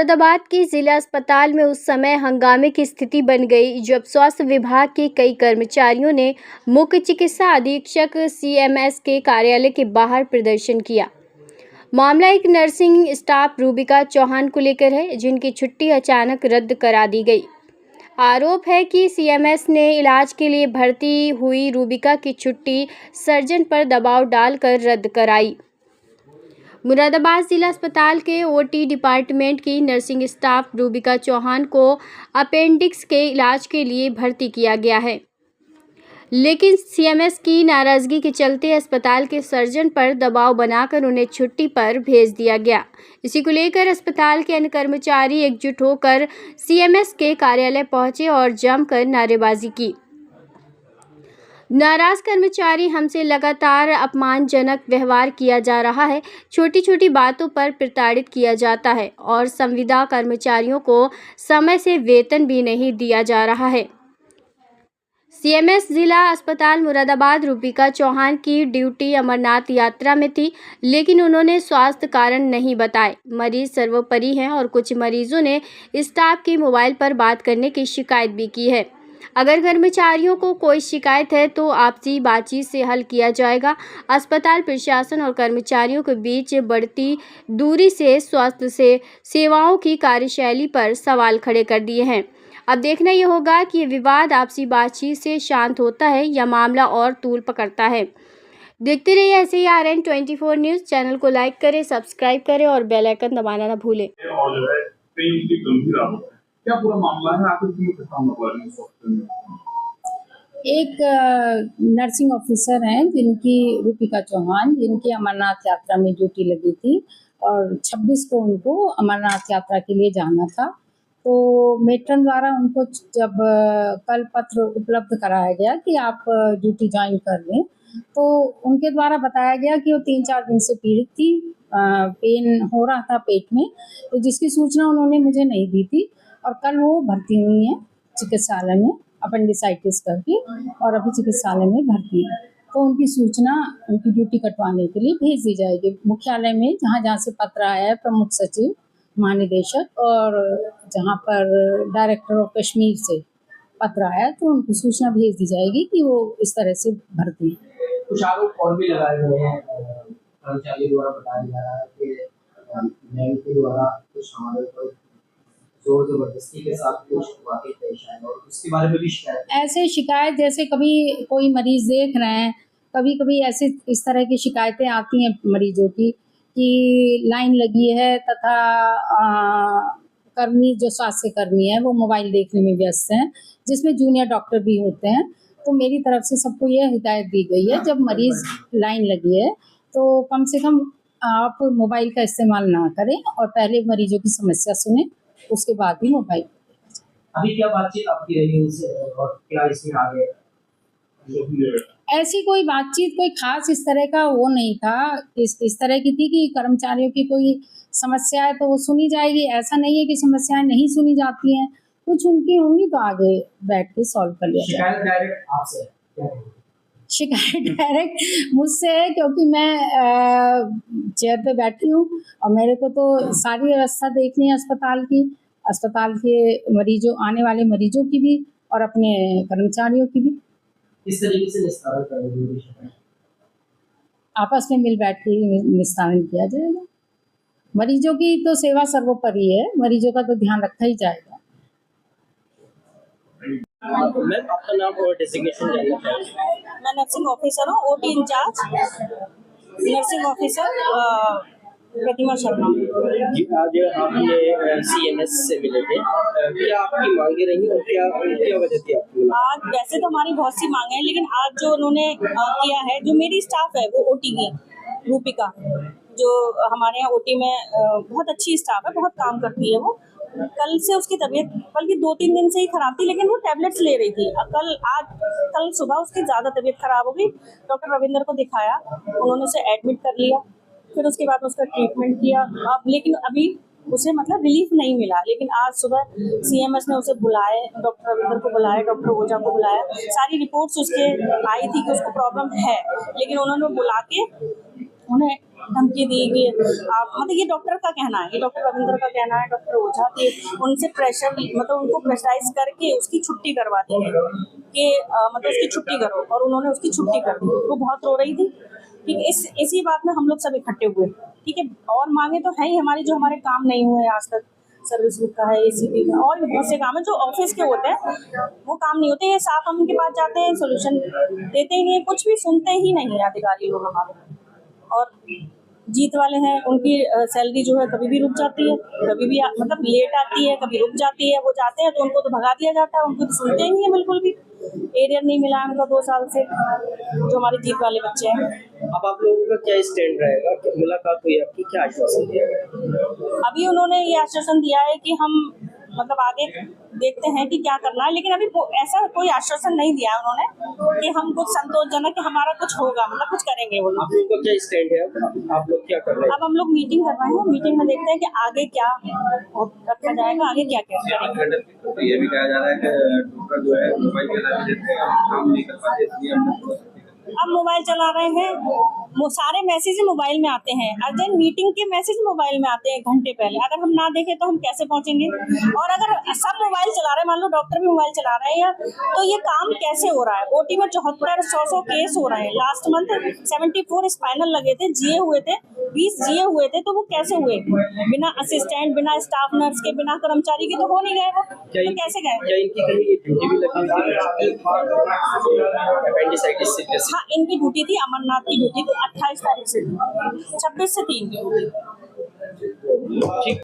मुरादाबाद के जिला अस्पताल में उस समय हंगामे की स्थिति बन गई जब स्वास्थ्य विभाग के कई कर्मचारियों ने मुख्य चिकित्सा अधीक्षक सीएमएस के कार्यालय के बाहर प्रदर्शन किया। मामला एक नर्सिंग स्टाफ रूबिका चौहान को लेकर है, जिनकी छुट्टी अचानक रद्द करा दी गई। आरोप है कि सीएमएस ने इलाज के लिए भर्ती हुई रूबिका की छुट्टी सर्जन पर दबाव डालकर रद्द कराई। मुरादाबाद जिला अस्पताल के ओटी डिपार्टमेंट की नर्सिंग स्टाफ रूबिका चौहान को अपेंडिक्स के इलाज के लिए भर्ती किया गया है, लेकिन सीएमएस की नाराजगी के चलते अस्पताल के सर्जन पर दबाव बनाकर उन्हें छुट्टी पर भेज दिया गया। इसी को लेकर अस्पताल के अन्य कर्मचारी एकजुट होकर सीएमएस के कार्यालय पहुंचे और जमकर नारेबाजी की। नाराज कर्मचारी, हमसे लगातार अपमानजनक व्यवहार किया जा रहा है, छोटी छोटी बातों पर प्रताड़ित किया जाता है और संविदा कर्मचारियों को समय से वेतन भी नहीं दिया जा रहा है। सीएमएस जिला अस्पताल मुरादाबाद रूबिका चौहान की ड्यूटी अमरनाथ यात्रा में थी, लेकिन उन्होंने स्वास्थ्य कारण नहीं बताए। मरीज सर्वोपरि हैं और कुछ मरीजों ने स्टाफ की मोबाइल पर बात करने की शिकायत भी की है। अगर कर्मचारियों को कोई शिकायत है तो आपसी बातचीत से हल किया जाएगा। अस्पताल प्रशासन और कर्मचारियों के बीच बढ़ती दूरी से स्वास्थ्य से सेवाओं की कार्यशैली पर सवाल खड़े कर दिए हैं। अब देखना ये होगा कि ये विवाद आपसी बातचीत से शांत होता है या मामला और तूल पकड़ता है। देखते रहिए ऐसे ही RN 24 न्यूज़। चैनल को लाइक करें, सब्सक्राइब करें और बेल आइकन दबाना ना भूलें। क्या पूरा मामला है? आखिर क्यों खत्म हुआ है? एक नर्सिंग ऑफिसर हैं जिनकी रूबिका चौहान, जिनकी अमरनाथ यात्रा में ड्यूटी लगी थी और 26 को उनको अमरनाथ यात्रा के लिए जाना था। तो मेट्रन द्वारा उनको जब कल पत्र उपलब्ध कराया गया कि आप ड्यूटी ज्वाइन कर लें, तो उनके द्वारा बताया गया कि वो 3-4 दिन से पीड़ित थी, पेन हो रहा था पेट में, तो जिसकी सूचना उन्होंने मुझे नहीं दी थी और कल वो भर्ती हुई हैं चिकित्सालय में अपेंडिसाइटिस करके और अभी चिकित्सालय में भर्ती है। तो उनकी सूचना उनकी ड्यूटी कटवाने के लिए भेज दी जाएगी मुख्यालय में, जहाँ से पत्र आया है प्रमुख सचिव, महानिदेशक और जहाँ पर डायरेक्टर ऑफ कश्मीर से पत्र आया, तो उनको सूचना भेज दी जाएगी कि वो इस तरह से भर्ती है। कुछ आरोप और भी लगाए हुए हैं, कर्मचारी द्वारा बताया जा रहा है कि बैंक के द्वारा कुछ हमारे ऊपर जोर जबरदस्ती के साथ कुछ बातें पेश आए और उसके बारे में भी शिकायत। ऐसे शिकायत जैसे कभी कोई मरीज देख रहे हैं, कभी कभी ऐसे इस तरह की शिकायतें आती हैं मरीजों की कि लाइन लगी है तथा कर्मी जो स्वास्थ्य कर्मी है वो मोबाइल देखने में व्यस्त हैं, जिसमें जूनियर डॉक्टर भी होते हैं। तो मेरी तरफ से सबको यह हिदायत दी गई है, जब मरीज लाइन लगी है तो कम से कम आप मोबाइल का इस्तेमाल ना करें और पहले मरीजों की समस्या सुने, उसके बाद ही मोबाइल। अभी क्या बातचीत आपकी रही उनसे और क्या इसमें आगे? ऐसी कोई बातचीत कोई खास इस तरह का वो नहीं था, इस तरह की थी कि कर्मचारियों की कोई समस्या है तो वो सुनी जाएगी। ऐसा नहीं है कि समस्याएं नहीं सुनी जाती हैं, कुछ उनकी होंगी तो आगे बैठ के सॉल्व कर लिया जाएगा। शिकायत डायरेक्ट आपसे क्या है? शिकायत डायरेक्ट मुझसे है, क्योंकि मैं चेयर पे बैठी हूँ और मेरे को तो सारी व्यवस्था देखनी है अस्पताल के मरीजों, आने वाले मरीजों की भी और अपने कर्मचारियों की भी। इस तरीके से निस्तारण करेंगे, आपस में मिल बैठ के निस्तारण किया जाएगा। मरीजों की तो सेवा सर्वोपरि है, मरीजों का तो ध्यान रखा ही जाएगा। मैम आपका नाम और डेजिग्नेशन जानना चाहूँगी। मैं नर्सिंग ऑफिसर हूँ, ओटी इंचार्ज नर्सिंग ऑफिसर प्रतिमा शर्मा जी। आज आपने सीएमएस से मिले थे, क्या आपकी मांगे रही और क्या वजह थी आपकी? आज वैसे तो हमारी बहुत सी मांगे हैं, लेकिन आज जो उन्होंने किया है, जो मेरी स्टाफ है वो ओटी की रूबिका, जो हमारे यहाँ ओटी में बहुत अच्छी स्टाफ है, बहुत काम करती है वो। कल से उसकी तबीयत बल्कि 2-3 दिन से ही खराब थी, लेकिन वो टैबलेट्स ले रही थी। कल सुबह उसकी ज़्यादा तबीयत खराब हो गई, डॉक्टर रविंदर को दिखाया, उन्होंने उसे एडमिट कर लिया, फिर उसके बाद उसका ट्रीटमेंट किया। अब लेकिन अभी उसे मतलब रिलीफ नहीं मिला, लेकिन आज सुबह सीएमएस ने उसे बुलाए, डॉक्टर रविंदर को बुलाया, डॉक्टर ओझा को बुलाया, सारी रिपोर्ट्स उसके आई थी कि उसको प्रॉब्लम है, लेकिन उन्होंने बुला के उन्हें धमकी दी कि आप, मतलब ये डॉक्टर का कहना है, ये डॉक्टर रविंद्र का कहना है, डॉक्टर ओझा के उनसे प्रेशर, मतलब उनको प्रेशराइज करके उसकी छुट्टी करवाती है कि मतलब उसकी छुट्टी करो, और उन्होंने उसकी छुट्टी कर दी। वो बहुत रो रही थी, ठीक है। इसी बात में हम लोग सब इकट्ठे हुए, ठीक है। और मांगे तो है ही हमारी, जो हमारे काम नहीं हुए आज तक, सर्विस बुक का है, ACP का, और भी बहुत से काम है जो ऑफिस के होते हैं, वो काम नहीं होते। ये साफ हम उनके पास जाते हैं, सोल्यूशन देते ही नहीं है, कुछ भी सुनते ही नहीं है अधिकारी लोग हमारे। और जीत वाले हैं, उनकी सैलरी जो है कभी भी रुक जाती है, कभी भी मतलब लेट आती है, कभी रुक जाती है। वो जाते हैं तो उनको तो भगा दिया जाता है, उनको तो सुनते ही नहीं है बिल्कुल भी। एरियर नहीं मिला उनका 2 साल से, जो हमारे जीत वाले बच्चे हैं। अब आप लोगों का क्या स्टैंड रहेगा? मुलाकात हुई आपकी, क्या आश्वासन दिया गया? अभी उन्होंने ये आश्वासन दिया है कि हम मतलब आगे देखते हैं कि क्या करना है, लेकिन अभी ऐसा कोई आश्वासन नहीं दिया उन्होंने कि हम कुछ संतोषजनक, कि हमारा कुछ होगा, मतलब कुछ करेंगे वो लोग। आप लोगों का क्या स्टैंड है? आप लोग क्या कर रहे हैं? अब हम लोग मीटिंग कर रहे हैं, मीटिंग में देखते हैं कि आगे क्या रखा जाएगा, आगे क्या क्या करेंगे। तो ये भी कहा जा रहा है कि डॉक्टर जो है मोबाइल चला भी देते हैं, काम नहीं कर पाते, इसलिए हम लोग अब मोबाइल चला रहे हैं, वो सारे मैसेज मोबाइल में आते हैं, अर्जेंट मीटिंग के मैसेज मोबाइल में आते हैं घंटे पहले। अगर हम ना देखें तो हम कैसे पहुंचेंगे? और अगर सब मोबाइल चला रहे हैं, मान लो डॉक्टर भी मोबाइल चला रहे हैं, या तो ये काम कैसे हो रहा है? OT में 74-100 केस हो रहे हैं। लास्ट मंथ 74 स्पाइनल लगे थे, जिए हुए थे, 20 जिए हुए थे, तो वो कैसे हुए? बिना असिस्टेंट, बिना स्टाफ नर्स के, बिना कर्मचारी के तो हो नहीं गए वो, तो कैसे गए? क्या इनकी कहीं ड्यूटी भी लगी थी एपेंडिसाइटिस से? हाँ, इनकी ड्यूटी थी, अमरनाथ की ड्यूटी थी 28 तारीख से, 26 से 3 की ड्यूटी। ठीक।